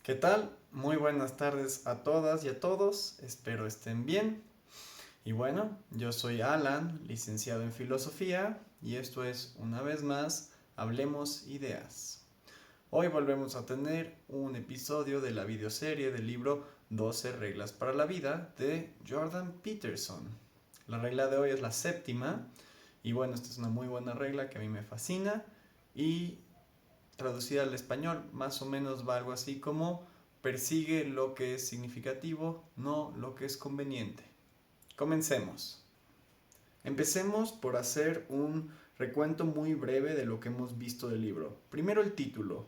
¿Qué tal? Muy buenas tardes a todas y a todos, espero estén bien. Y bueno, yo soy Alan, licenciado en filosofía, y esto es, una vez más, Hablemos Ideas. Hoy volvemos a tener un episodio de la videoserie del libro 12 reglas para la vida de Jordan Peterson. La regla de hoy es la séptima, y bueno, esta es una muy buena regla que a mí me fascina, y traducida al español, más o menos va algo así como persigue lo que es significativo, no lo que es conveniente. Comencemos. Empecemos por hacer un recuento muy breve de lo que hemos visto del libro. Primero el título,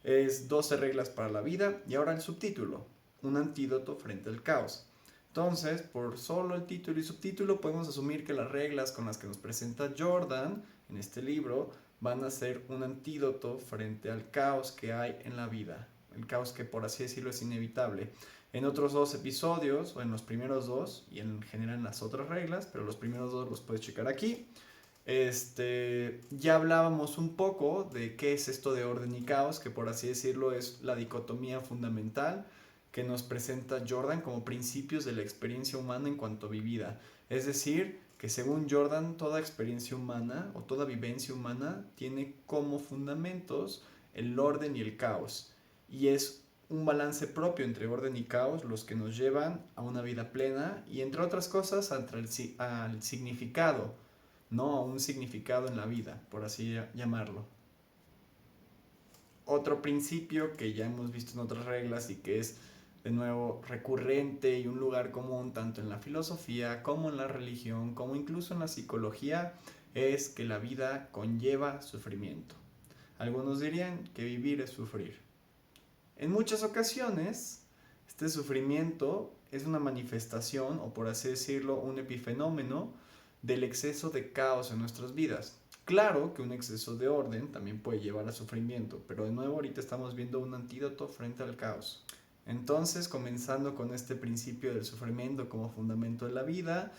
es 12 reglas para la vida, y ahora el subtítulo, un antídoto frente al caos. Entonces, por solo el título y subtítulo podemos asumir que las reglas con las que nos presenta Jordan en este libro van a ser un antídoto frente al caos que hay en la vida, el caos que por así decirlo es inevitable. En otros dos episodios, o en los primeros dos, y en general en las otras reglas, pero los primeros dos los puedes checar aquí, ya hablábamos un poco de qué es esto de orden y caos, que por así decirlo es la dicotomía fundamental que nos presenta Jordan como principios de la experiencia humana en cuanto vivida. Es decir, que según Jordan, toda experiencia humana o toda vivencia humana tiene como fundamentos el orden y el caos. Y es un balance propio entre orden y caos los que nos llevan a una vida plena y entre otras cosas al significado, no a un significado en la vida, por así llamarlo. Otro principio que ya hemos visto en otras reglas y que es de nuevo recurrente y un lugar común tanto en la filosofía como en la religión, como incluso en la psicología, es que la vida conlleva sufrimiento. Algunos dirían que vivir es sufrir. En muchas ocasiones, este sufrimiento es una manifestación, o por así decirlo, un epifenómeno del exceso de caos en nuestras vidas. Claro que un exceso de orden también puede llevar a sufrimiento, pero de nuevo ahorita estamos viendo un antídoto frente al caos. Entonces, comenzando con este principio del sufrimiento como fundamento de la vida,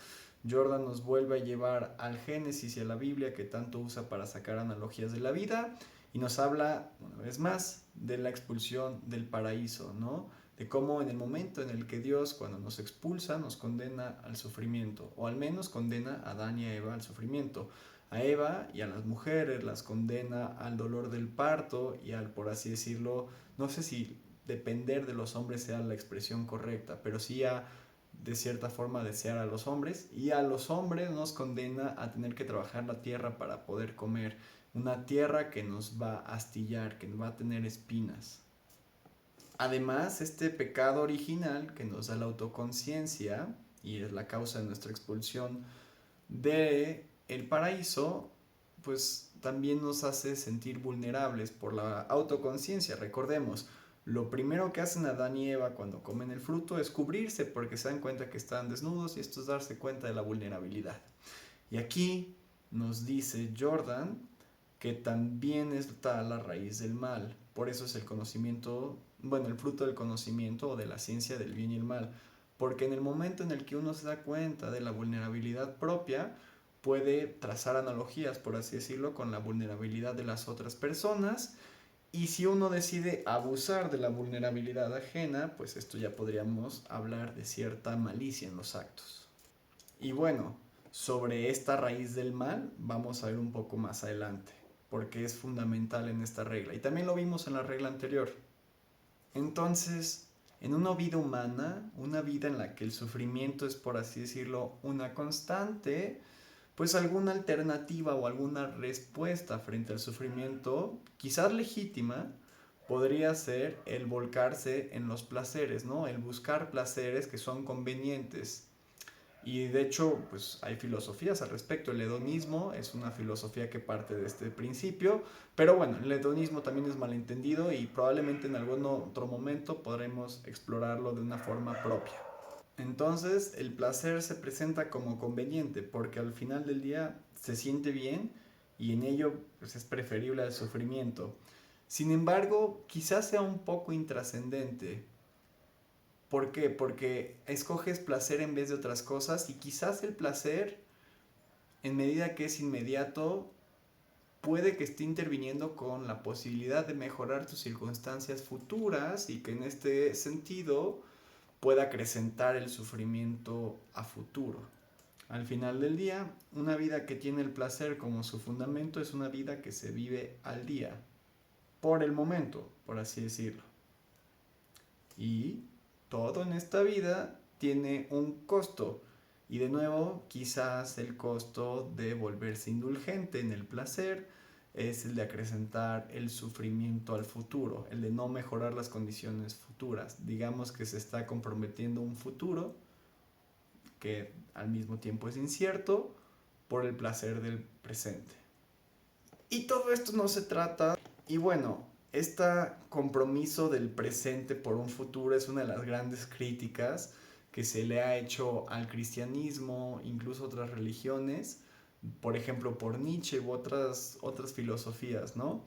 Jordan nos vuelve a llevar al Génesis y a la Biblia que tanto usa para sacar analogías de la vida y nos habla, una vez más, de la expulsión del paraíso, ¿no? De cómo en el momento en el que Dios, cuando nos expulsa, nos condena al sufrimiento, o al menos condena a Adán y a Eva al sufrimiento. A Eva y a las mujeres las condena al dolor del parto y al, por así decirlo, no sé si depender de los hombres sea la expresión correcta, pero sí a, de cierta forma, desear a los hombres, y a los hombres nos condena a tener que trabajar la tierra para poder comer, una tierra que nos va a astillar, que va a tener espinas. Además, este pecado original que nos da la autoconciencia y es la causa de nuestra expulsión de el paraíso, pues también nos hace sentir vulnerables por la autoconciencia. Recordemos, lo primero que hacen Adán y Eva cuando comen el fruto es cubrirse porque se dan cuenta que están desnudos, y esto es darse cuenta de la vulnerabilidad. Y aquí nos dice Jordan que también está la raíz del mal. Por eso es el conocimiento, bueno, el fruto del conocimiento o de la ciencia del bien y el mal. Porque en el momento en el que uno se da cuenta de la vulnerabilidad propia, puede trazar analogías, por así decirlo, con la vulnerabilidad de las otras personas. Y si uno decide abusar de la vulnerabilidad ajena, pues esto ya podríamos hablar de cierta malicia en los actos. Y bueno, sobre esta raíz del mal vamos a ver un poco más adelante, porque es fundamental en esta regla. Y también lo vimos en la regla anterior. Entonces, en una vida humana, una vida en la que el sufrimiento es, por así decirlo, una constante, pues alguna alternativa o alguna respuesta frente al sufrimiento, quizás legítima, podría ser el volcarse en los placeres, ¿no? El buscar placeres que son convenientes. Y de hecho, pues hay filosofías al respecto. El hedonismo es una filosofía que parte de este principio, pero bueno, el hedonismo también es malentendido y probablemente en algún otro momento podremos explorarlo de una forma propia. Entonces, el placer se presenta como conveniente porque al final del día se siente bien y en ello pues, es preferible al sufrimiento. Sin embargo, quizás sea un poco intrascendente. ¿Por qué? Porque escoges placer en vez de otras cosas y quizás el placer, en medida que es inmediato, puede que esté interviniendo con la posibilidad de mejorar tus circunstancias futuras y que en este sentido pueda acrecentar el sufrimiento a futuro. Al final del día, una vida que tiene el placer como su fundamento es una vida que se vive al día, por el momento, por así decirlo. Y todo en esta vida tiene un costo. Y de nuevo, quizás el costo de volverse indulgente en el placer es el de acrecentar el sufrimiento al futuro, el de no mejorar las condiciones futuras. Digamos que se está comprometiendo un futuro que al mismo tiempo es incierto por el placer del presente. Y todo esto no se trata, y bueno, este compromiso del presente por un futuro es una de las grandes críticas que se le ha hecho al cristianismo, incluso a otras religiones, por ejemplo por Nietzsche u otras filosofías, ¿no?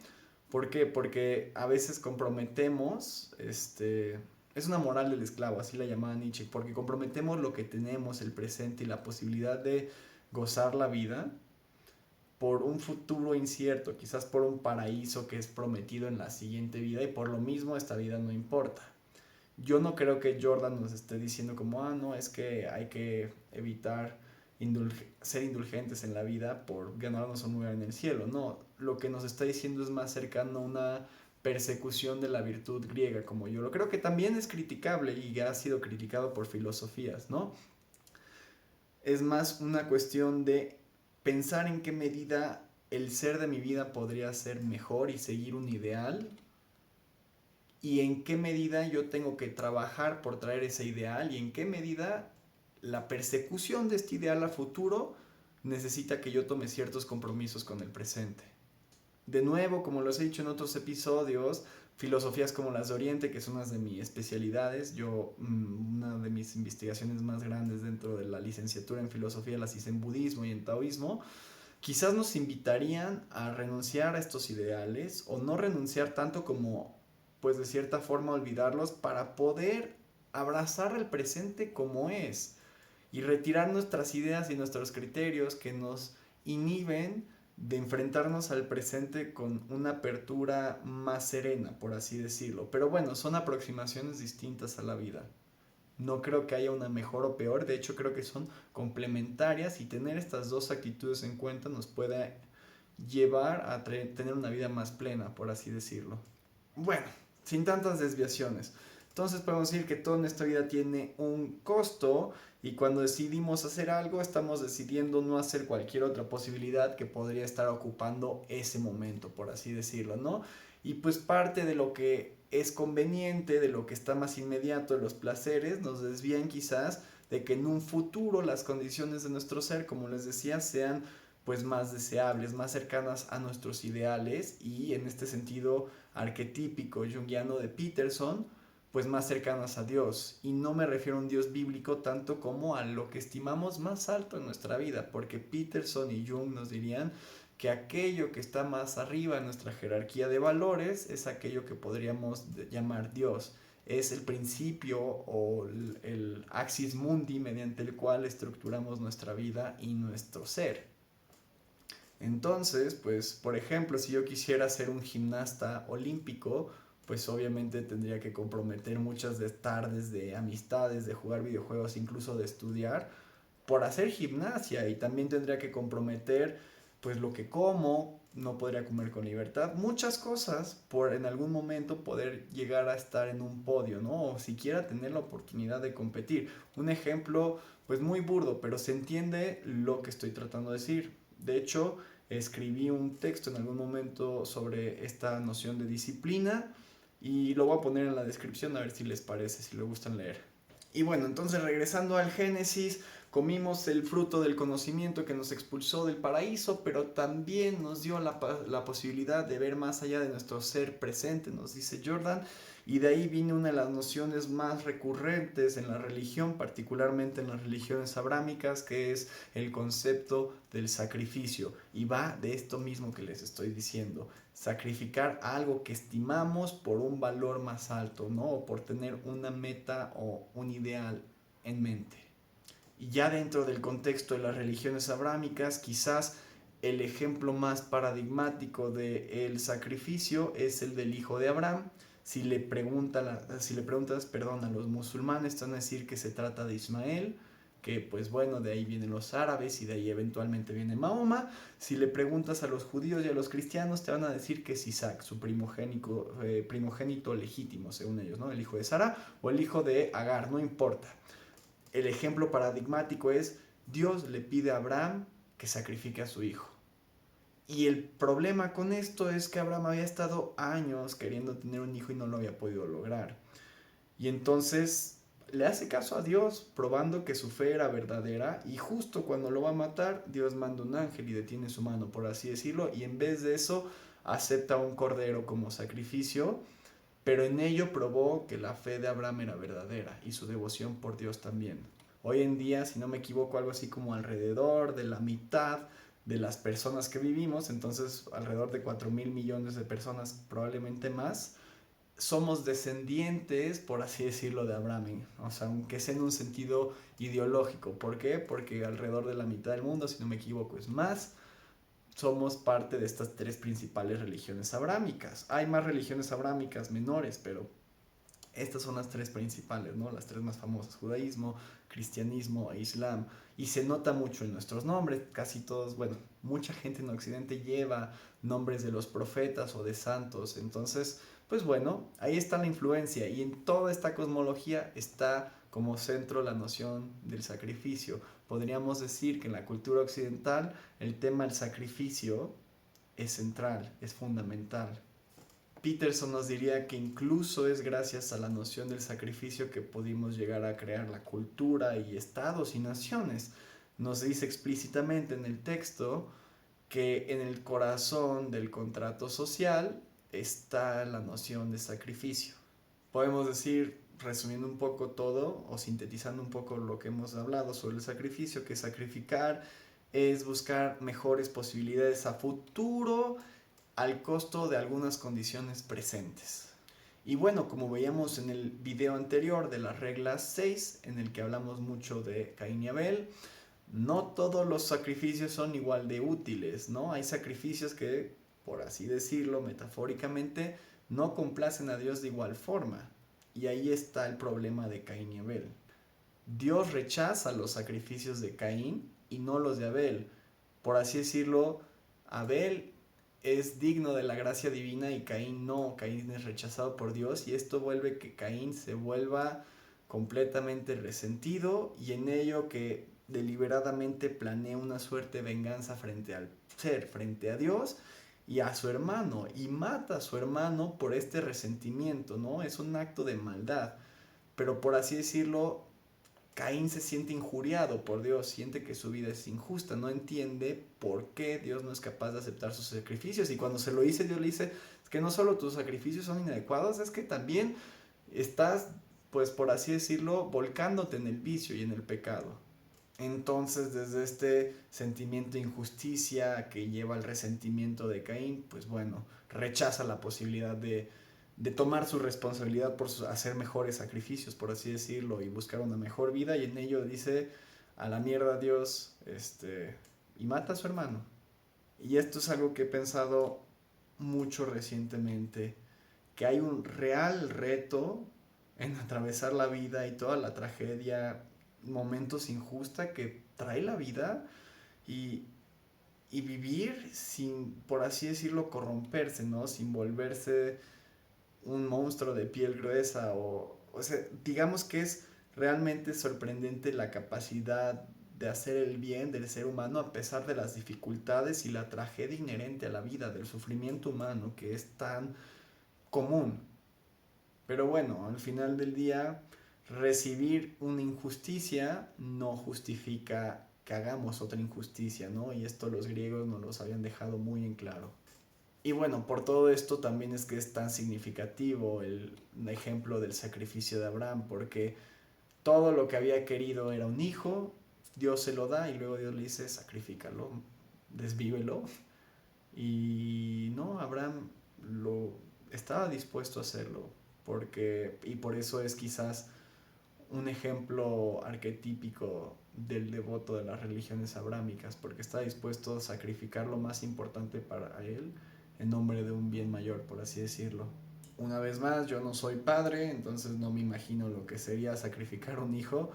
¿Por qué? Porque a veces comprometemos, es una moral del esclavo, así la llamaba Nietzsche, porque comprometemos lo que tenemos, el presente y la posibilidad de gozar la vida por un futuro incierto, quizás por un paraíso que es prometido en la siguiente vida y por lo mismo esta vida no importa. Yo no creo que Jordan nos esté diciendo como, no, es que hay que evitar ser indulgentes en la vida por ganarnos un lugar en el cielo. No, lo que nos está diciendo es más cercano a una persecución de la virtud griega, como yo lo creo que también es criticable y ha sido criticado por filosofías, ¿no? Es más una cuestión de pensar en qué medida el ser de mi vida podría ser mejor y seguir un ideal y en qué medida yo tengo que trabajar por traer ese ideal y en qué medida la persecución de este ideal a futuro necesita que yo tome ciertos compromisos con el presente. De nuevo, como los he dicho en otros episodios, filosofías como las de Oriente, que son unas de mis especialidades, una de mis investigaciones más grandes dentro de la licenciatura en filosofía las hice en budismo y en taoísmo, quizás nos invitarían a renunciar a estos ideales o no renunciar tanto como, pues de cierta forma, olvidarlos para poder abrazar el presente como es y retirar nuestras ideas y nuestros criterios que nos inhiben de enfrentarnos al presente con una apertura más serena, por así decirlo. Pero bueno, son aproximaciones distintas a la vida. No creo que haya una mejor o peor, de hecho creo que son complementarias y tener estas dos actitudes en cuenta nos puede llevar a tener una vida más plena, por así decirlo. Bueno, sin tantas desviaciones. Entonces podemos decir que todo en esta vida tiene un costo y cuando decidimos hacer algo estamos decidiendo no hacer cualquier otra posibilidad que podría estar ocupando ese momento, por así decirlo, ¿no? Y pues parte de lo que es conveniente, de lo que está más inmediato, de los placeres, nos desvían quizás de que en un futuro las condiciones de nuestro ser, como les decía, sean pues más deseables, más cercanas a nuestros ideales y en este sentido arquetípico junguiano de Peterson, pues más cercanas a Dios. Y no me refiero a un Dios bíblico tanto como a lo que estimamos más alto en nuestra vida, porque Peterson y Jung nos dirían que aquello que está más arriba en nuestra jerarquía de valores es aquello que podríamos llamar Dios. Es el principio o el axis mundi mediante el cual estructuramos nuestra vida y nuestro ser. Entonces, pues, por ejemplo, si yo quisiera ser un gimnasta olímpico, pues obviamente tendría que comprometer muchas de tardes de amistades, de jugar videojuegos, incluso de estudiar, por hacer gimnasia. Y también tendría que comprometer, pues, lo que como, no podría comer con libertad, muchas cosas por en algún momento poder llegar a estar en un podio, ¿no? O siquiera tener la oportunidad de competir. Un ejemplo, pues, muy burdo, pero se entiende lo que estoy tratando de decir. De hecho, escribí un texto en algún momento sobre esta noción de disciplina y lo voy a poner en la descripción a ver si les parece, si les gustan leer. Y bueno, entonces regresando al Génesis, comimos el fruto del conocimiento que nos expulsó del paraíso, pero también nos dio la posibilidad de ver más allá de nuestro ser presente, nos dice Jordan, y de ahí viene una de las nociones más recurrentes en la religión, particularmente en las religiones abrámicas, que es el concepto del sacrificio. Y va de esto mismo que les estoy diciendo, sacrificar algo que estimamos por un valor más alto, ¿no? O por tener una meta o un ideal en mente. Y ya dentro del contexto de las religiones abrámicas, quizás el ejemplo más paradigmático del sacrificio es el del hijo de Abraham. Si le preguntas, perdón, a los musulmanes, te van a decir que se trata de Ismael, que pues bueno, de ahí vienen los árabes y de ahí eventualmente viene Mahoma. Si le preguntas a los judíos y a los cristianos, te van a decir que es Isaac, su primogénito legítimo, según ellos, ¿no? El hijo de Sara o el hijo de Agar, no importa. El ejemplo paradigmático es Dios le pide a Abraham que sacrifique a su hijo. Y el problema con esto es que Abraham había estado años queriendo tener un hijo y no lo había podido lograr. Y entonces le hace caso a Dios, probando que su fe era verdadera, y justo cuando lo va a matar, Dios manda un ángel y detiene su mano, por así decirlo, y en vez de eso acepta un cordero como sacrificio, pero en ello probó que la fe de Abraham era verdadera y su devoción por Dios también. Hoy en día, si no me equivoco, algo así como alrededor de la mitad de las personas que vivimos, entonces alrededor de 4.000 millones de personas, probablemente más, somos descendientes, por así decirlo, de Abraham, o sea, aunque sea en un sentido ideológico. ¿Por qué? Porque alrededor de la mitad del mundo, si no me equivoco, es más, somos parte de estas tres principales religiones abrámicas. Hay más religiones abrámicas menores, pero estas son las tres principales, ¿no? Las tres más famosas: judaísmo, cristianismo e islam. Y se nota mucho en nuestros nombres. Casi todos, bueno, mucha gente en Occidente lleva nombres de los profetas o de santos. Entonces, pues bueno, ahí está la influencia. Y en toda esta cosmología está como centro la noción del sacrificio. Podríamos decir que en la cultura occidental el tema del sacrificio es central, es fundamental. Peterson nos diría que incluso es gracias a la noción del sacrificio que pudimos llegar a crear la cultura y estados y naciones. Nos dice explícitamente en el texto que en el corazón del contrato social está la noción de sacrificio. Podemos decir, resumiendo un poco todo o sintetizando un poco lo que hemos hablado sobre el sacrificio, que sacrificar es buscar mejores posibilidades a futuro al costo de algunas condiciones presentes. Y bueno, como veíamos en el video anterior de la regla 6, en el que hablamos mucho de Caín y Abel, no todos los sacrificios son igual de útiles, ¿no? Hay sacrificios que, por así decirlo, metafóricamente, no complacen a Dios de igual forma. Y ahí está el problema de Caín y Abel. Dios rechaza los sacrificios de Caín y no los de Abel. Por así decirlo, Abel es digno de la gracia divina y Caín no. Caín es rechazado por Dios y esto vuelve que Caín se vuelva completamente resentido y en ello que deliberadamente planea una suerte de venganza frente al ser, frente a Dios y a su hermano, y mata a su hermano por este resentimiento, ¿no? Es un acto de maldad, pero por así decirlo, Caín se siente injuriado por Dios, siente que su vida es injusta, no entiende por qué Dios no es capaz de aceptar sus sacrificios. Y cuando se lo dice, Dios le dice, es que no solo tus sacrificios son inadecuados, es que también estás, pues por así decirlo, volcándote en el vicio y en el pecado. Entonces, desde este sentimiento de injusticia que lleva al resentimiento de Caín, pues bueno, rechaza la posibilidad de tomar su responsabilidad por hacer mejores sacrificios, por así decirlo, y buscar una mejor vida, y en ello dice a la mierda Dios, y mata a su hermano. Y esto es algo que he pensado mucho recientemente, que hay un real reto en atravesar la vida y toda la tragedia, momentos injusta que trae la vida, y, y vivir sin, por así decirlo, corromperse, ¿no? Sin volverse un monstruo de piel gruesa o sea, digamos que es realmente sorprendente la capacidad de hacer el bien del ser humano a pesar de las dificultades y la tragedia inherente a la vida, del sufrimiento humano que es tan común. Pero bueno, al final del día, recibir una injusticia no justifica que hagamos otra injusticia, ¿no? Y esto los griegos nos lo habían dejado muy en claro. Y bueno, por todo esto también es que es tan significativo el ejemplo del sacrificio de Abraham, porque todo lo que había querido era un hijo, Dios se lo da y luego Dios le dice, sacrifícalo, desvívelo. Y no, Abraham lo estaba dispuesto a hacerlo, porque, y por eso es quizás un ejemplo arquetípico del devoto de las religiones abrámicas, porque está dispuesto a sacrificar lo más importante para él en nombre de un bien mayor, por así decirlo. Una vez más, yo no soy padre, entonces no me imagino lo que sería sacrificar un hijo,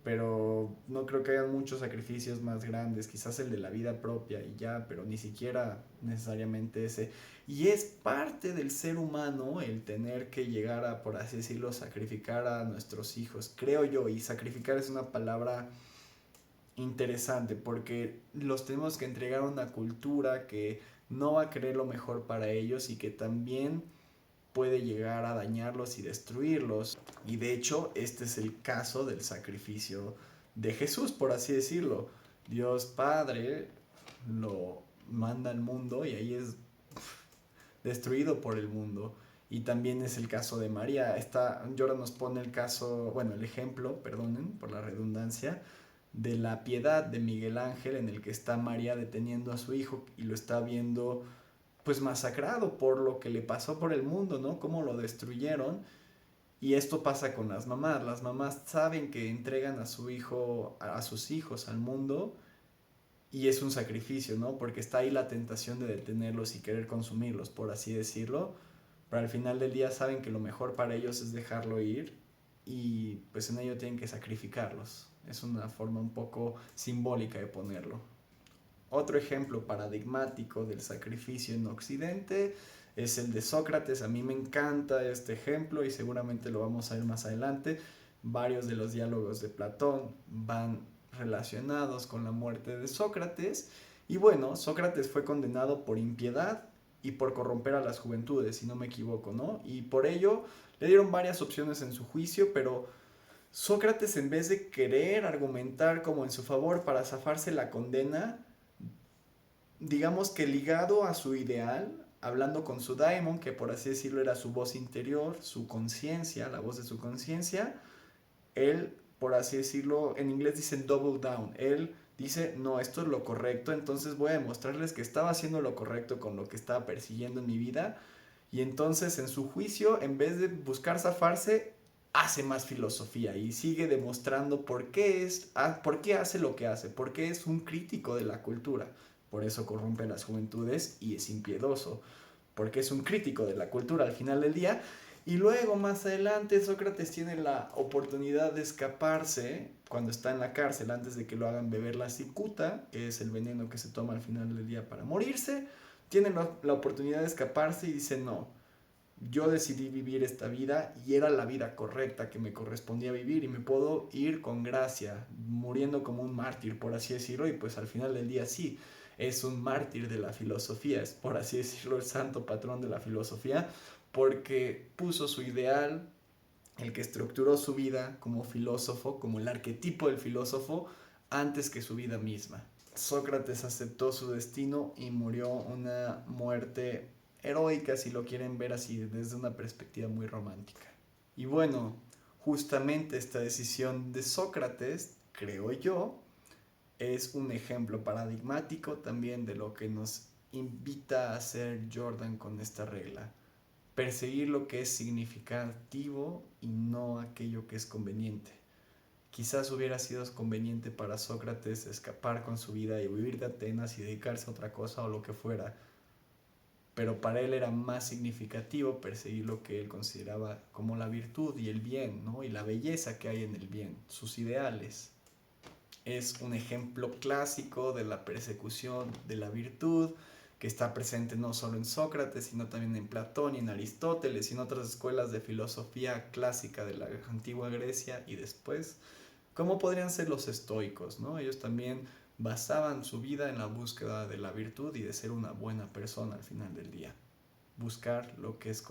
pero no creo que haya muchos sacrificios más grandes, quizás el de la vida propia y ya, pero ni siquiera necesariamente ese. Y es parte del ser humano el tener que llegar a, por así decirlo, sacrificar a nuestros hijos, creo yo, y sacrificar es una palabra interesante porque los tenemos que entregar a una cultura que no va a querer lo mejor para ellos y que también puede llegar a dañarlos y destruirlos. Y de hecho, este es el caso del sacrificio de Jesús, por así decirlo. Dios Padre lo manda al mundo y ahí es destruido por el mundo. Y también es el caso de María. Llora nos pone el caso, bueno, el ejemplo, perdonen por la redundancia, de la piedad de Miguel Ángel, en el que está María deteniendo a su hijo y lo está viendo pues masacrado por lo que le pasó por el mundo, ¿no? Cómo lo destruyeron. Y esto pasa con las mamás. Las mamás saben que entregan a su hijo, a sus hijos al mundo y es un sacrificio, ¿no? Porque está ahí la tentación de detenerlos y querer consumirlos, por así decirlo. Pero al final del día saben que lo mejor para ellos es dejarlo ir y pues en ello tienen que sacrificarlos. Es una forma un poco simbólica de ponerlo. Otro ejemplo paradigmático del sacrificio en Occidente es el de Sócrates. A mí me encanta este ejemplo y seguramente lo vamos a ver más adelante. Varios de los diálogos de Platón van relacionados con la muerte de Sócrates. Y bueno, Sócrates fue condenado por impiedad y por corromper a las juventudes, si no me equivoco, ¿no? Y por ello le dieron varias opciones en su juicio, pero Sócrates, en vez de querer argumentar como en su favor para zafarse la condena, digamos que ligado a su ideal, hablando con su daimon, que por así decirlo era su voz interior, su conciencia, la voz de su conciencia, él, por así decirlo, en inglés dicen double down, él dice, no, esto es lo correcto, entonces voy a demostrarles que estaba haciendo lo correcto con lo que estaba persiguiendo en mi vida, y entonces en su juicio, en vez de buscar zafarse, hace más filosofía y sigue demostrando por qué hace lo que hace, por qué es un crítico de la cultura. Por eso corrompe a las juventudes y es impiedoso, porque es un crítico de la cultura al final del día. Y luego, más adelante, Sócrates tiene la oportunidad de escaparse cuando está en la cárcel antes de que lo hagan beber la cicuta, que es el veneno que se toma al final del día para morirse. Tiene la oportunidad de escaparse y dice, no, yo decidí vivir esta vida y era la vida correcta que me correspondía vivir y me puedo ir con gracia, muriendo como un mártir, por así decirlo, y pues al final del día sí, es un mártir de la filosofía, es por así decirlo el santo patrón de la filosofía, porque puso su ideal, el que estructuró su vida como filósofo, como el arquetipo del filósofo, antes que su vida misma. Sócrates aceptó su destino y murió una muerte heroica, si lo quieren ver así, desde una perspectiva muy romántica. Y bueno, justamente esta decisión de Sócrates, creo yo, es un ejemplo paradigmático también de lo que nos invita a hacer Jordan con esta regla. Perseguir lo que es significativo y no aquello que es conveniente. Quizás hubiera sido conveniente para Sócrates escapar con su vida y huir de Atenas y dedicarse a otra cosa o lo que fuera, pero para él era más significativo perseguir lo que él consideraba como la virtud y el bien, ¿no? Y la belleza que hay en el bien, sus ideales. Es un ejemplo clásico de la persecución de la virtud que está presente no solo en Sócrates, sino también en Platón y en Aristóteles y en otras escuelas de filosofía clásica de la antigua Grecia y después, como podrían ser los estoicos, ¿no? Ellos también basaban su vida en la búsqueda de la virtud y de ser una buena persona al final del día. Buscar lo que es,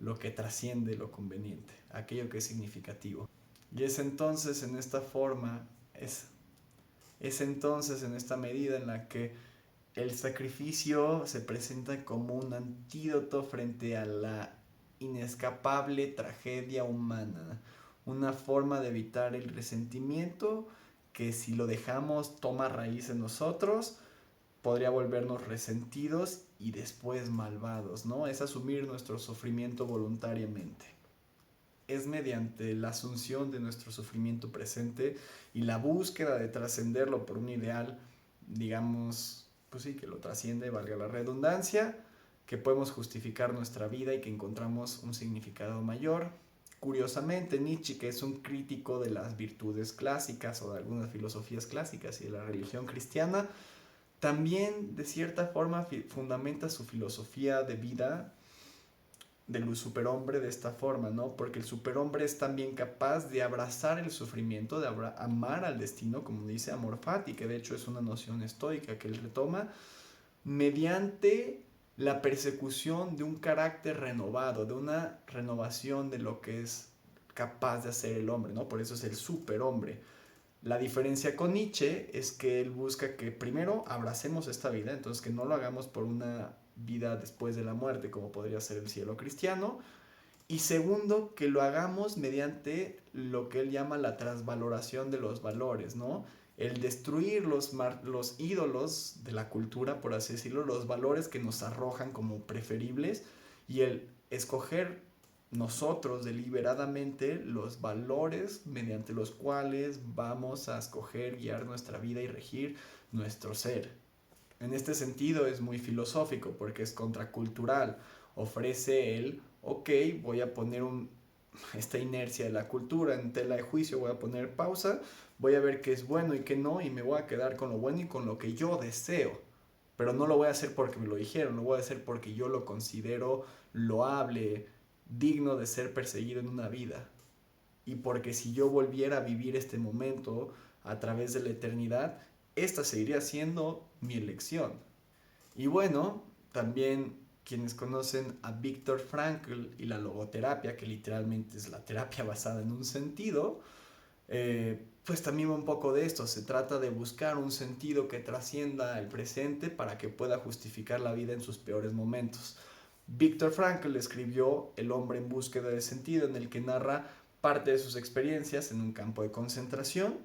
lo que trasciende lo conveniente, aquello que es significativo. Y es entonces en esta forma, es entonces en esta medida en la que el sacrificio se presenta como un antídoto frente a la inescapable tragedia humana, una forma de evitar el resentimiento que si lo dejamos toma raíz en nosotros, podría volvernos resentidos y después malvados, ¿no? Es asumir nuestro sufrimiento voluntariamente. es mediante la asunción de nuestro sufrimiento presente y la búsqueda de trascenderlo por un ideal, digamos, pues sí, que lo trasciende, valga la redundancia, que podemos justificar nuestra vida y que encontramos un significado mayor. Curiosamente, Nietzsche, que es un crítico de las virtudes clásicas o de algunas filosofías clásicas y de la religión cristiana, también de cierta forma fundamenta su filosofía de vida del superhombre de esta forma, ¿no? Porque el superhombre es también capaz de abrazar el sufrimiento, de amar al destino, como dice Amor Fati, que de hecho es una noción estoica que él retoma, mediante la persecución de un carácter renovado, de una renovación de lo que es capaz de hacer el hombre, ¿no? Por eso es el superhombre. La diferencia con Nietzsche es que él busca que primero abracemos esta vida, entonces que no lo hagamos por una vida después de la muerte, como podría ser el cielo cristiano, y segundo, que lo hagamos mediante lo que él llama la transvaloración de los valores, ¿no? El destruir los ídolos de la cultura, por así decirlo, los valores que nos arrojan como preferibles, y el escoger nosotros deliberadamente los valores mediante los cuales vamos a escoger guiar nuestra vida y regir nuestro ser. En este sentido es muy filosófico porque es contracultural. Ofrece el, ok, voy a poner esta inercia de la cultura en tela de juicio, voy a poner pausa, voy a ver qué es bueno y qué no, y me voy a quedar con lo bueno y con lo que yo deseo. Pero no lo voy a hacer porque me lo dijeron, lo voy a hacer porque yo lo considero loable, digno de ser perseguido en una vida. Y porque si yo volviera a vivir este momento a través de la eternidad, esta seguiría siendo mi elección. Y bueno, también quienes conocen a Viktor Frankl y la logoterapia, que literalmente es la terapia basada en un sentido, pues también va un poco de esto. Se trata de buscar un sentido que trascienda el presente para que pueda justificar la vida en sus peores momentos. Viktor Frankl escribió El hombre en búsqueda de sentido, en el que narra parte de sus experiencias en un campo de concentración,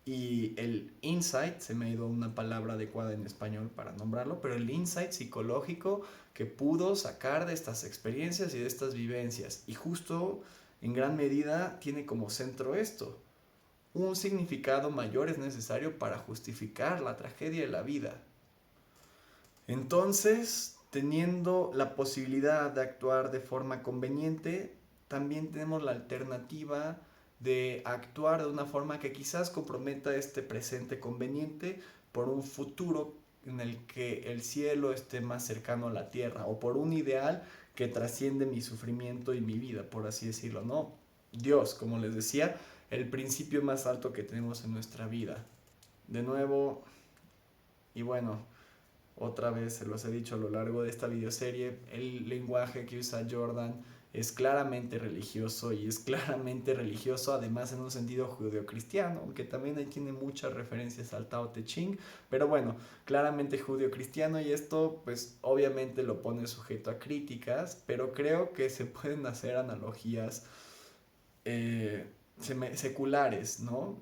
y el insight, se me ha ido una palabra adecuada en español para nombrarlo, pero el insight psicológico que pudo sacar de estas experiencias y de estas vivencias. Y justo en gran medida tiene como centro esto. Un significado mayor es necesario para justificar la tragedia de la vida. Entonces, teniendo la posibilidad de actuar de forma conveniente, también tenemos la alternativa de actuar de una forma que quizás comprometa este presente conveniente por un futuro en el que el cielo esté más cercano a la tierra, o por un ideal que trasciende mi sufrimiento y mi vida, por así decirlo, ¿no? Dios, como les decía, el principio más alto que tenemos en nuestra vida. De nuevo, y bueno, otra vez se los he dicho a lo largo de esta videoserie, el lenguaje que usa Jordan es claramente religioso, y es claramente religioso además en un sentido judeocristiano, aunque también ahí tiene muchas referencias al Tao Te Ching, pero bueno, claramente judeocristiano, y esto pues obviamente lo pone sujeto a críticas, pero creo que se pueden hacer analogías eh, seculares, ¿no?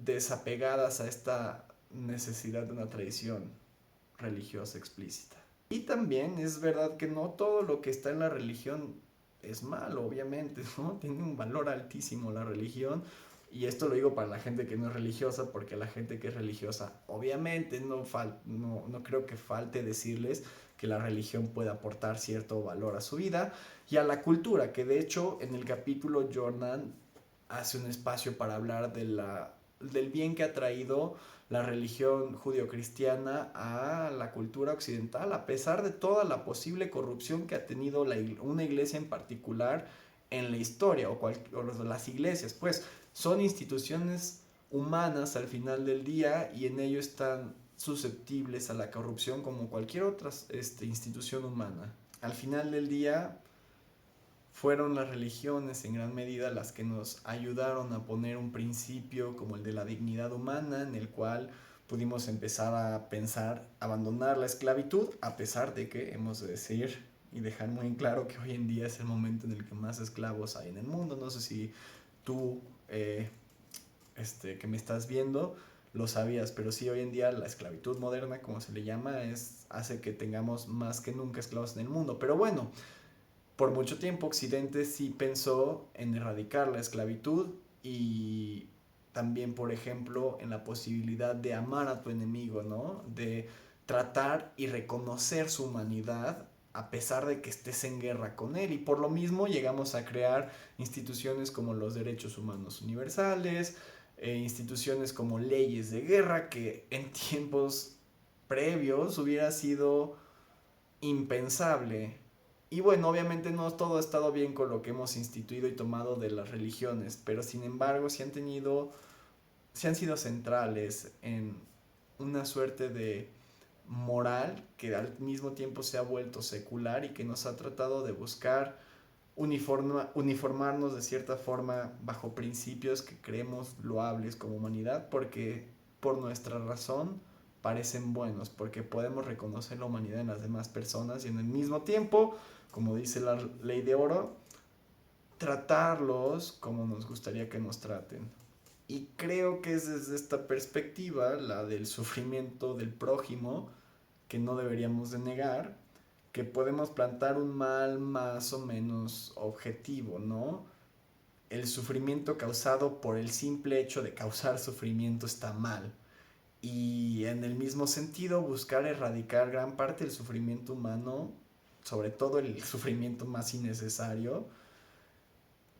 Desapegadas a esta necesidad de una tradición religiosa explícita. Y también es verdad que no todo lo que está en la religión es malo, obviamente, ¿no? Tiene un valor altísimo la religión, y esto lo digo para la gente que no es religiosa, porque la gente que es religiosa, obviamente, no creo que falte decirles que la religión puede aportar cierto valor a su vida y a la cultura, que de hecho en el capítulo Jordan hace un espacio para hablar del bien que ha traído la religión judio-cristiana a la cultura occidental, a pesar de toda la posible corrupción que ha tenido una iglesia en particular en la historia, o las iglesias, pues son instituciones humanas al final del día, y en ello están susceptibles a la corrupción como cualquier otra institución humana. Al final del día, fueron las religiones en gran medida las que nos ayudaron a poner un principio como el de la dignidad humana, en el cual pudimos empezar a pensar abandonar la esclavitud, a pesar de que hemos de decir y dejar muy en claro que hoy en día es el momento en el que más esclavos hay en el mundo. No sé si tú, que me estás viendo, lo sabías, pero sí, hoy en día la esclavitud moderna, como se le llama, hace que tengamos más que nunca esclavos en el mundo. Pero bueno, por mucho tiempo Occidente sí pensó en erradicar la esclavitud y también, por ejemplo, en la posibilidad de amar a tu enemigo, ¿no? De tratar y reconocer su humanidad a pesar de que estés en guerra con él. Y por lo mismo llegamos a crear instituciones como los derechos humanos universales, instituciones como leyes de guerra, que en tiempos previos hubiera sido impensable. Y bueno, obviamente no todo ha estado bien con lo que hemos instituido y tomado de las religiones, pero sin embargo sí han sido centrales en una suerte de moral que al mismo tiempo se ha vuelto secular y que nos ha tratado de buscar uniformarnos de cierta forma bajo principios que creemos loables como humanidad, porque por nuestra razón parecen buenos, porque podemos reconocer la humanidad en las demás personas y en el mismo tiempo, como dice la ley de oro, tratarlos como nos gustaría que nos traten. Y creo que es desde esta perspectiva, la del sufrimiento del prójimo, que no deberíamos de negar, que podemos plantar un mal más o menos objetivo, ¿no? El sufrimiento causado por el simple hecho de causar sufrimiento está mal. Y en el mismo sentido, buscar erradicar gran parte del sufrimiento humano, sobre todo el sufrimiento más innecesario,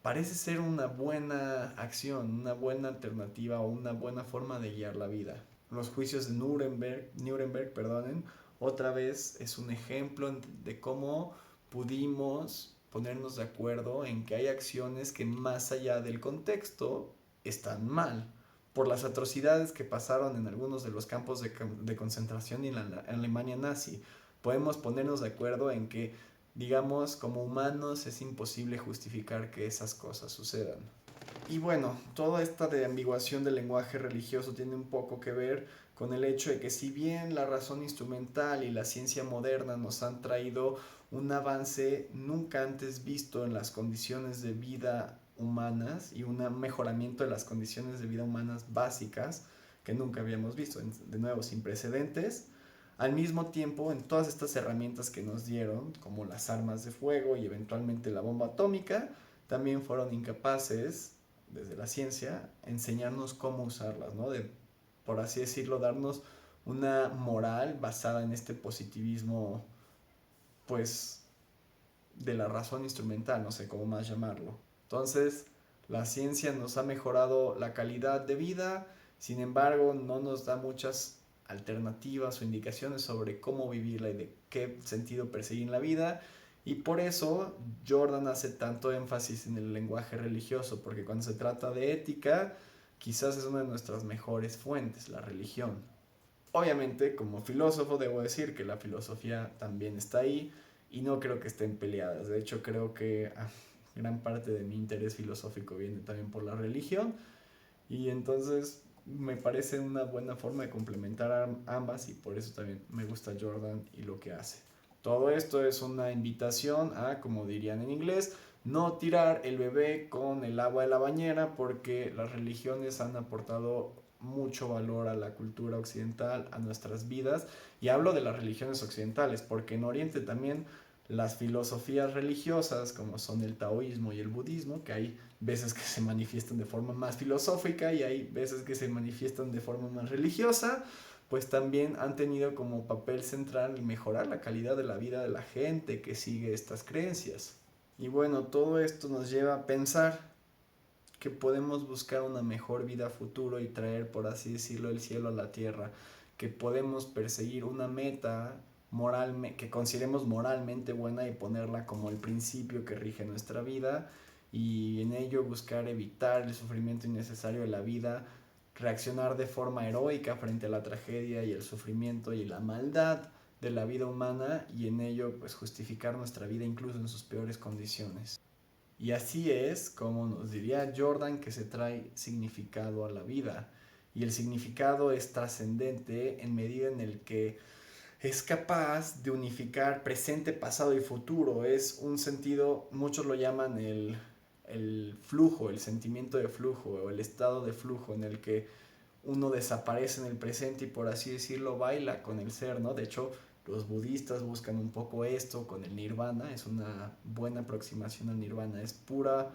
parece ser una buena acción, una buena alternativa o una buena forma de guiar la vida. Los juicios de Nuremberg, perdonen, otra vez es un ejemplo de cómo pudimos ponernos de acuerdo en que hay acciones que más allá del contexto están mal por las atrocidades que pasaron en algunos de los campos de concentración y en la Alemania nazi. Podemos ponernos de acuerdo en que, digamos, como humanos es imposible justificar que esas cosas sucedan. Y bueno, toda esta deambiguación del lenguaje religioso tiene un poco que ver con el hecho de que si bien la razón instrumental y la ciencia moderna nos han traído un avance nunca antes visto en las condiciones de vida humanas y un mejoramiento de las condiciones de vida humanas básicas que nunca habíamos visto, de nuevo sin precedentes, al mismo tiempo en todas estas herramientas que nos dieron, como las armas de fuego y eventualmente la bomba atómica, también fueron incapaces desde la ciencia, enseñarnos cómo usarlas, ¿no? De, por así decirlo, darnos una moral basada en este positivismo, pues, de la razón instrumental, no sé cómo más llamarlo. Entonces, la ciencia nos ha mejorado la calidad de vida, sin embargo, no nos da muchas alternativas o indicaciones sobre cómo vivirla y de qué sentido perseguir en la vida. Y por eso Jordan hace tanto énfasis en el lenguaje religioso, porque cuando se trata de ética, quizás es una de nuestras mejores fuentes, la religión. Obviamente, como filósofo, debo decir que la filosofía también está ahí y no creo que estén peleadas. De hecho, creo que gran parte de mi interés filosófico viene también por la religión y entonces me parece una buena forma de complementar ambas y por eso también me gusta Jordan y lo que hace. Todo esto es una invitación a, como dirían en inglés, no tirar el bebé con el agua de la bañera porque las religiones han aportado mucho valor a la cultura occidental, a nuestras vidas. Y hablo de las religiones occidentales porque en Oriente también las filosofías religiosas como son el taoísmo y el budismo, que hay veces que se manifiestan de forma más filosófica y hay veces que se manifiestan de forma más religiosa, pues también han tenido como papel central el mejorar la calidad de la vida de la gente que sigue estas creencias. Y bueno, todo esto nos lleva a pensar que podemos buscar una mejor vida futuro y traer, por así decirlo, el cielo a la tierra, que podemos perseguir una meta que consideremos moralmente buena y ponerla como el principio que rige nuestra vida y en ello buscar evitar el sufrimiento innecesario de la vida, reaccionar de forma heroica frente a la tragedia y el sufrimiento y la maldad de la vida humana y en ello pues justificar nuestra vida incluso en sus peores condiciones. Y así es como nos diría Jordan que se trae significado a la vida. Y el significado es trascendente en medida en el que es capaz de unificar presente, pasado y futuro. Es un sentido, muchos lo llaman el flujo, el sentimiento de flujo o el estado de flujo en el que uno desaparece en el presente y por así decirlo baila con el ser, ¿no? De hecho, Los budistas buscan un poco esto con el nirvana, es una buena aproximación al nirvana, es pura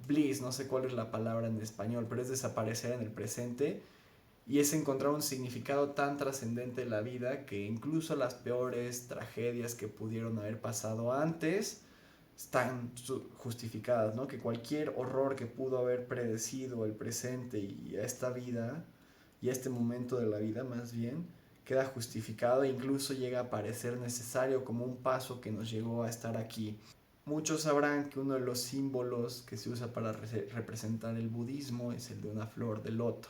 bliss, no sé cuál es la palabra en español, pero es desaparecer en el presente y es encontrar un significado tan trascendente en la vida que incluso las peores tragedias que pudieron haber pasado antes están justificadas, ¿no? Que cualquier horror que pudo haber predecido el presente y a esta vida y a este momento de la vida más bien queda justificado e incluso llega a parecer necesario como un paso que nos llegó a estar aquí. Muchos sabrán que uno de los símbolos que se usa para representar el budismo es el de una flor de loto,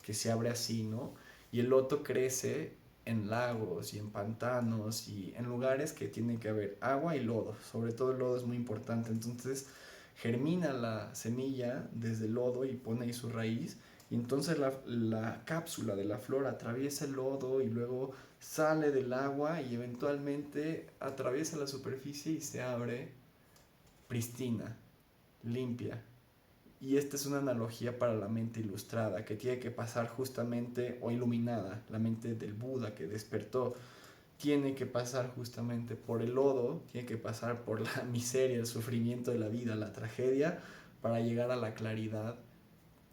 que se abre así, ¿no? Y el loto crece en lagos y en pantanos y en lugares que tienen que haber agua y lodo. Sobre todo el lodo es muy importante. Entonces germina la semilla desde el lodo y pone ahí su raíz. Y entonces la cápsula de la flor atraviesa el lodo y luego sale del agua y eventualmente atraviesa la superficie y se abre pristina, limpia. Y esta es una analogía para la mente ilustrada, que tiene que pasar justamente, o iluminada, la mente del Buda que despertó, tiene que pasar justamente por el lodo, tiene que pasar por la miseria, el sufrimiento de la vida, la tragedia, para llegar a la claridad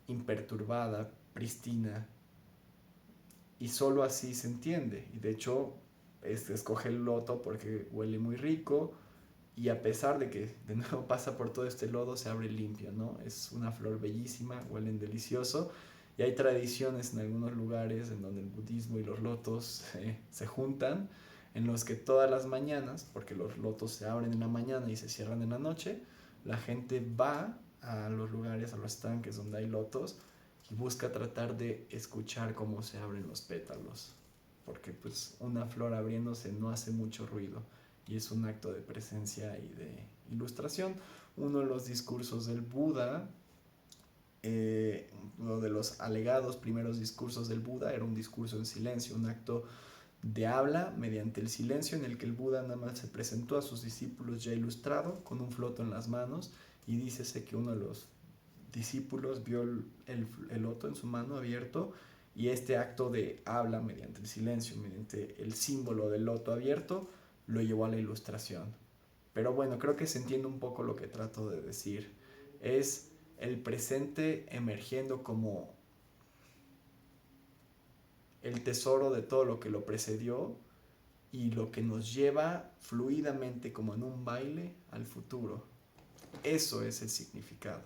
imperturbada, pristina. Y solo así se entiende. Y de hecho, escoge el loto porque huele muy rico, y a pesar de que de nuevo pasa por todo este lodo, se abre limpio, ¿no? Es una flor bellísima, huelen delicioso, y hay tradiciones en algunos lugares en donde el budismo y los lotos se juntan, en los que todas las mañanas, porque los lotos se abren en la mañana y se cierran en la noche, la gente va a los lugares, a los estanques donde hay lotos, y busca tratar de escuchar cómo se abren los pétalos, porque pues una flor abriéndose no hace mucho ruido y es un acto de presencia y de ilustración. Uno de los discursos del Buda, uno de los alegados primeros discursos del Buda era un discurso en silencio, un acto de habla mediante el silencio en el que el Buda nada más se presentó a sus discípulos ya ilustrado con un floto en las manos, y dícese que uno de los discípulos vio el loto en su mano abierto, y este acto de habla mediante el silencio, mediante el símbolo del loto abierto, lo llevó a la ilustración. Pero bueno, creo que se entiende un poco lo que trato de decir. Es el presente emergiendo como el tesoro de todo lo que lo precedió y lo que nos lleva fluidamente como en un baile al futuro. Eso es el significado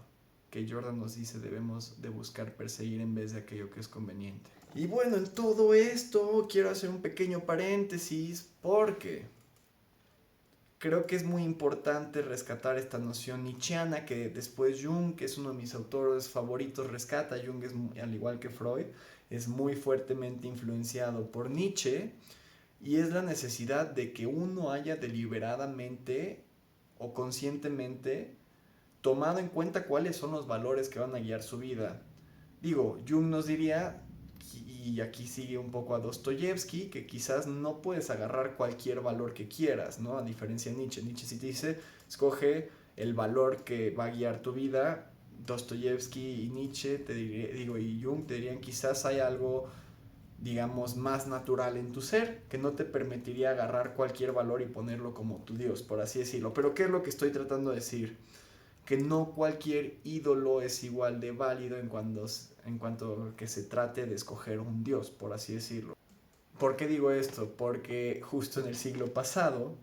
que Jordan nos dice debemos de buscar perseguir en vez de aquello que es conveniente. Y bueno, en todo esto quiero hacer un pequeño paréntesis porque creo que es muy importante rescatar esta noción nietzscheana que después Jung, que es uno de mis autores favoritos, rescata. Jung es, al igual que Freud, es muy fuertemente influenciado por Nietzsche, y es la necesidad de que uno haya deliberadamente o conscientemente tomado en cuenta cuáles son los valores que van a guiar su vida. Digo, Jung nos diría, y aquí sigue un poco a Dostoyevsky, que quizás no puedes agarrar cualquier valor que quieras, ¿no? A diferencia de Nietzsche. Nietzsche sí te dice, escoge el valor que va a guiar tu vida. Dostoyevsky y Nietzsche, y Jung te dirían, quizás hay algo, digamos, más natural en tu ser, que no te permitiría agarrar cualquier valor y ponerlo como tu Dios, por así decirlo. Pero ¿qué es lo que estoy tratando de decir? Que no cualquier ídolo es igual de válido en cuanto que se trate de escoger un dios, por así decirlo. ¿Por qué digo esto? Porque justo en el siglo pasado,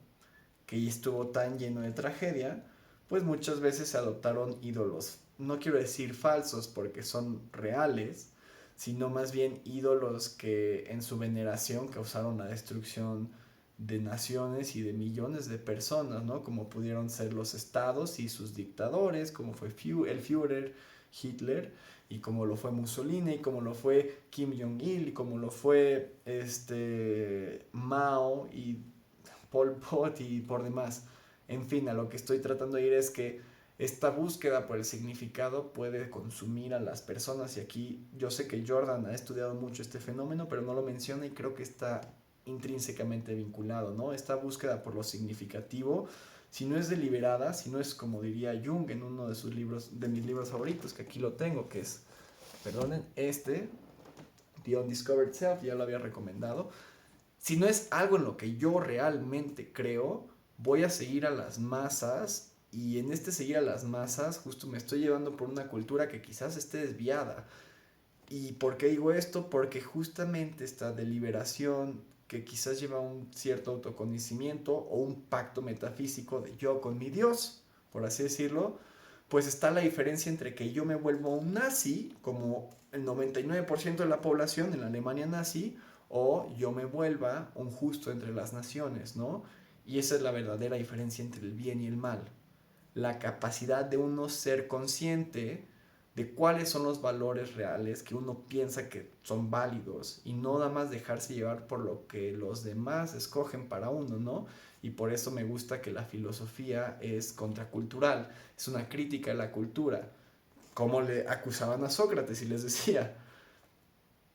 que estuvo tan lleno de tragedia, pues muchas veces se adoptaron ídolos. No quiero decir falsos porque son reales, sino más bien ídolos que en su veneración causaron la destrucción de naciones y de millones de personas, ¿no? Como pudieron ser los estados y sus dictadores, como fue el Führer, Hitler, y como lo fue Mussolini, y como lo fue Kim Jong-il, y como lo fue Mao y Pol Pot y por demás. En fin, a lo que estoy tratando de ir es que esta búsqueda por el significado puede consumir a las personas, y aquí yo sé que Jordan ha estudiado mucho este fenómeno, pero no lo menciona y creo que está intrínsecamente vinculado, ¿no? Esta búsqueda por lo significativo, si no es deliberada, si no es como diría Jung en uno de sus libros, de mis libros favoritos, que aquí lo tengo, que es, perdonen, The Undiscovered Self, ya lo había recomendado. si no es algo en lo que yo realmente creo, voy a seguir a las masas y en este seguir a las masas justo me estoy llevando por una cultura que quizás esté desviada. ¿Y por qué digo esto? Porque justamente esta deliberación que quizás lleva un cierto autoconocimiento o un pacto metafísico de yo con mi Dios, por así decirlo, pues está la diferencia entre que yo me vuelvo un nazi, como el 99% de la población en la Alemania nazi, o yo me vuelva un justo entre las naciones, ¿no? Y esa es la verdadera diferencia entre el bien y el mal. La capacidad de uno ser consciente de cuáles son los valores reales que uno piensa que son válidos y no nada más dejarse llevar por lo que los demás escogen para uno, ¿no? Y por eso me gusta que la filosofía es contracultural, es una crítica a la cultura, como le acusaban a Sócrates y les decía,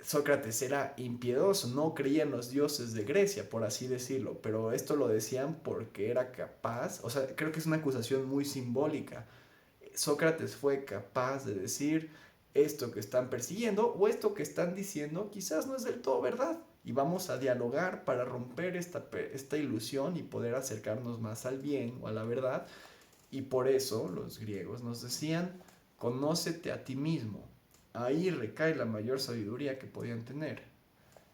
Sócrates era impiedoso, no creía en los dioses de Grecia, por así decirlo, pero esto lo decían porque era capaz, o sea, creo que es una acusación muy simbólica. Sócrates fue capaz de decir esto que están persiguiendo o esto que están diciendo quizás no es del todo verdad. Y vamos a dialogar para romper esta ilusión y poder acercarnos más al bien o a la verdad. Y por eso los griegos nos decían, conócete a ti mismo. Ahí recae la mayor sabiduría que podían tener.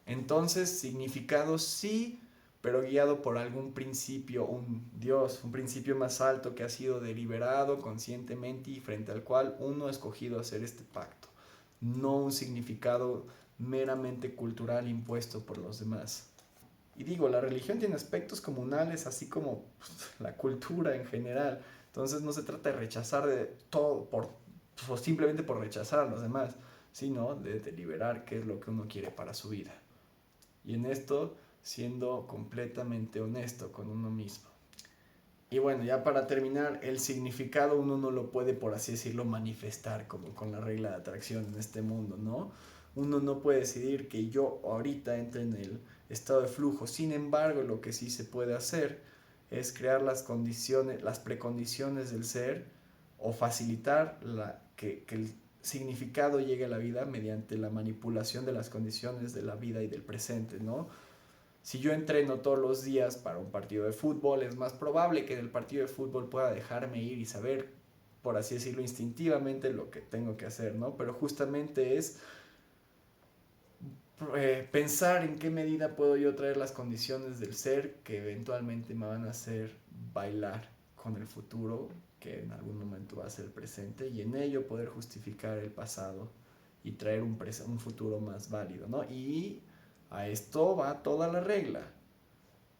Entonces, significado sí, pero guiado por algún principio, un Dios, un principio más alto que ha sido deliberado conscientemente y frente al cual uno ha escogido hacer este pacto, no un significado meramente cultural impuesto por los demás. Y digo, la religión tiene aspectos comunales, así como la cultura en general. Entonces no se trata de rechazar de todo pues, simplemente por rechazar a los demás, sino de deliberar qué es lo que uno quiere para su vida. Y en esto siendo completamente honesto con uno mismo. Y bueno, ya para terminar, el significado uno no lo puede, por así decirlo, manifestar como con la regla de atracción en este mundo, ¿no? Uno no puede decidir que yo ahorita entre en el estado de flujo. Sin embargo, lo que sí se puede hacer es crear las condiciones, las precondiciones del ser o facilitar que el significado llegue a la vida mediante la manipulación de las condiciones de la vida y del presente, ¿no? Si yo entreno todos los días para un partido de fútbol, es más probable que en el partido de fútbol pueda dejarme ir y saber, por así decirlo, instintivamente lo que tengo que hacer, ¿no? Pero justamente es pensar en qué medida puedo yo traer las condiciones del ser que eventualmente me van a hacer bailar con el futuro, que en algún momento va a ser presente, y en ello poder justificar el pasado y traer un futuro más válido, ¿no? Y a esto va toda la regla.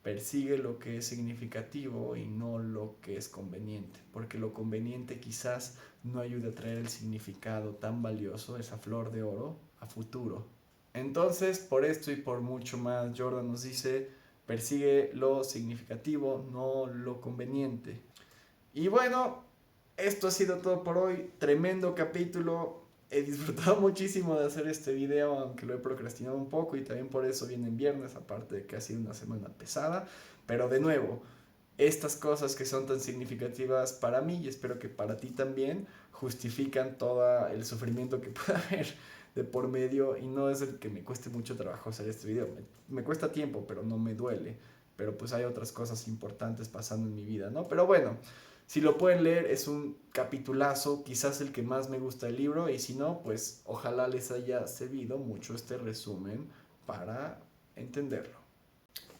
Persigue lo que es significativo y no lo que es conveniente, porque lo conveniente quizás no ayude a traer el significado tan valioso, esa flor de oro, a futuro. Entonces, por esto y por mucho más, Jordan nos dice, persigue lo significativo, no lo conveniente. Y bueno, esto ha sido todo por hoy. Tremendo capítulo. He disfrutado muchísimo de hacer este video, aunque lo he procrastinado un poco y también por eso viene en viernes, aparte de que ha sido una semana pesada. Pero de nuevo, estas cosas que son tan significativas para mí y espero que para ti también, justifican todo el sufrimiento que pueda haber de por medio y no es el que me cueste mucho trabajo hacer este video. Me cuesta tiempo, pero no me duele. Pero pues hay otras cosas importantes pasando en mi vida, ¿no? Pero bueno, si lo pueden leer, es un capitulazo, quizás el que más me gusta del libro, y si no, pues ojalá les haya servido mucho este resumen para entenderlo.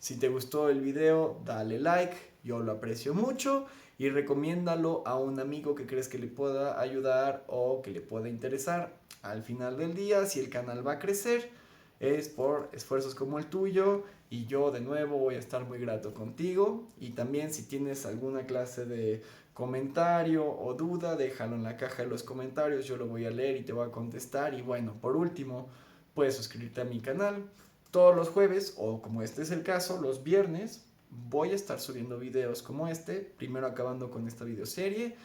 Si te gustó el video, dale like, yo lo aprecio mucho y recomiéndalo a un amigo que crees que le pueda ayudar o que le pueda interesar. Al final del día, si el canal va a crecer, es por esfuerzos como el tuyo y yo de nuevo voy a estar muy grato contigo. Y también si tienes alguna clase de comentario o duda, déjalo en la caja de los comentarios, yo lo voy a leer y te voy a contestar. Y bueno, por último, puedes suscribirte a mi canal. Todos los jueves, o como este es el caso, los viernes, voy a estar subiendo videos como este, primero acabando con esta videoserie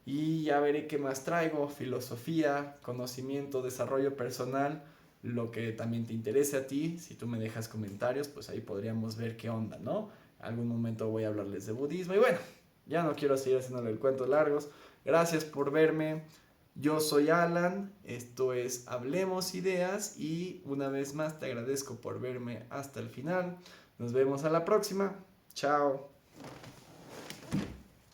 y ya veré qué más traigo, filosofía, conocimiento, desarrollo personal, lo que también te interese a ti, si tú me dejas comentarios, pues ahí podríamos ver qué onda, ¿no? Algún momento voy a hablarles de budismo y bueno, ya no quiero seguir haciéndole el cuento largos, gracias por verme. Yo soy Alan, esto es Hablemos Ideas y una vez más te agradezco por verme hasta el final. Nos vemos a la próxima. Chao.